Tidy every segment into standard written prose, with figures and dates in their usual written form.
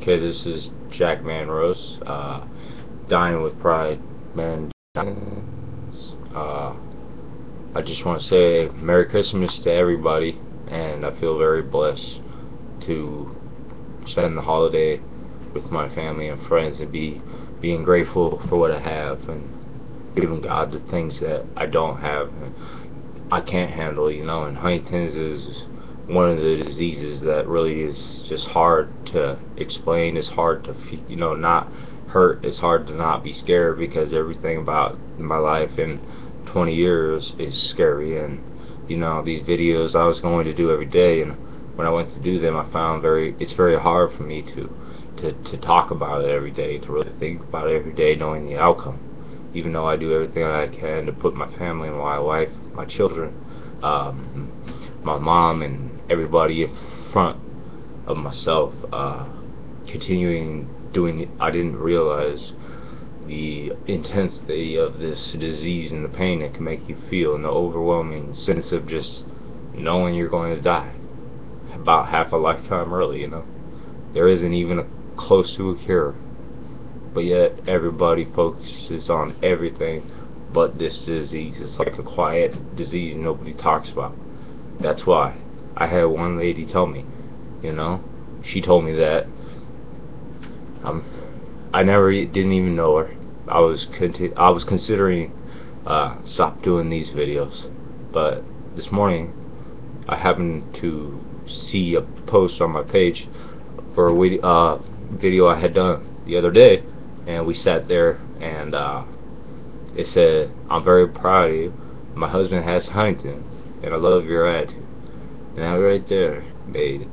Okay, this is Jack Manrose, Dying with Pride, man. I just want to say Merry Christmas to everybody, and I feel very blessed to spend the holiday with my family and friends and being grateful for what I have and giving God the things that I don't have and I can't handle, and Huntington's is one of the diseases that really is just hard to explain. It's hard to not hurt. It's hard to not be scared because everything about my life in 20 years is scary. And these videos I was going to do every day, and when I went to do them, I found it's very hard for me to talk about it every day, to really think about it every day, knowing the outcome. Even though I do everything I can to put my family and my wife, my children, my mom, and everybody in front of myself, continuing doing it, I didn't realize the intensity of this disease and the pain it can make you feel, and the overwhelming sense of just knowing you're going to die about half a lifetime early. There isn't even close to a cure, but yet everybody focuses on everything but this disease. It's like a quiet disease nobody talks about. That's why I had one lady tell me, she told me that I didn't even know her. I was considering stop doing these videos, but this morning I happened to see a post on my page for a video I had done the other day, and we sat there, and it said, "I'm very proud of you. My husband has Huntington, and I love your attitude." And that right there made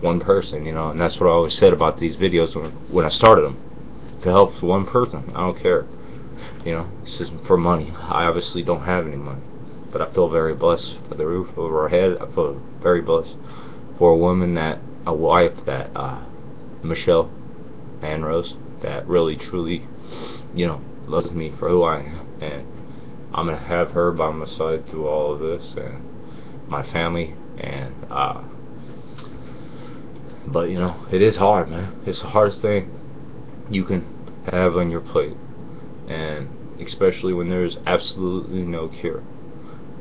one person, and that's what I always said about these videos when I started them. If it helps one person, I don't care. This isn't for money. I obviously don't have any money, but I feel very blessed for the roof over our head. I feel very blessed for a wife that, Michelle Manrose, that really truly, loves me for who I am, and I'm gonna have her by my side through all of this, and my family, and but it is hard, man. It's the hardest thing you can have on your plate, and especially when there's absolutely no cure.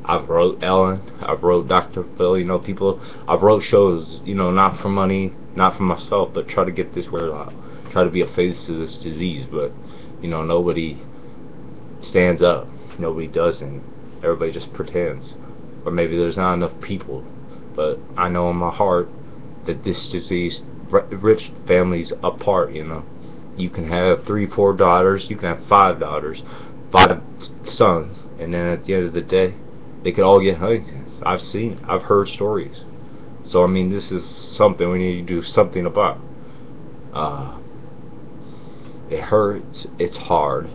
I've wrote Ellen, I've wrote Dr. Phil, people, I've wrote shows, not for money, not for myself, but try to get this word out, try to be a face to this disease, but nobody stands up, nobody doesn't, everybody just pretends, or maybe there's not enough people. But I know in my heart that this disease rips families apart. You can have 3, 4 daughters, you can have 5 daughters, 5 sons, and then at the end of the day they could all get Huntington's. I've seen it, I've heard stories. So this is something we need to do something about. It hurts, it's hard,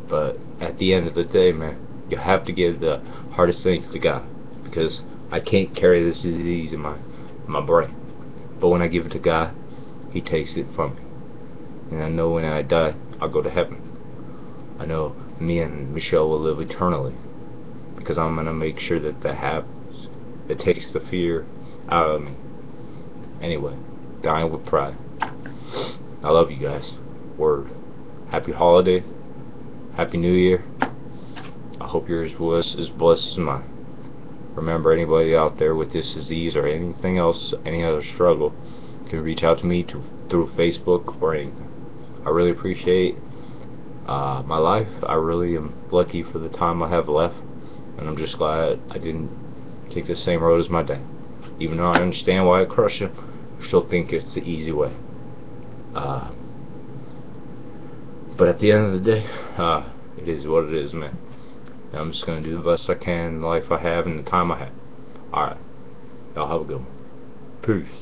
but at the end of the day, man, you have to give the hardest things to God, because I can't carry this disease in my brain. But when I give it to God, He takes it from me. And I know when I die, I'll go to heaven. I know me and Michelle will live eternally, because I'm going to make sure that happens. It takes the fear out of me. Anyway, dying with pride. I love you guys. Word. Happy holiday. Happy New Year. I hope yours was as blessed as mine. Remember, anybody out there with this disease or anything else, any other struggle, can reach out to me through Facebook or anything. I really appreciate my life. I really am lucky for the time I have left, and I'm just glad I didn't take the same road as my dad. Even though I understand why it crushed him, I still think it's the easy way. But at the end of the day, it is what it is, man. And I'm just going to do the best I can in the life I have and the time I have. Alright. Y'all have a good one. Peace.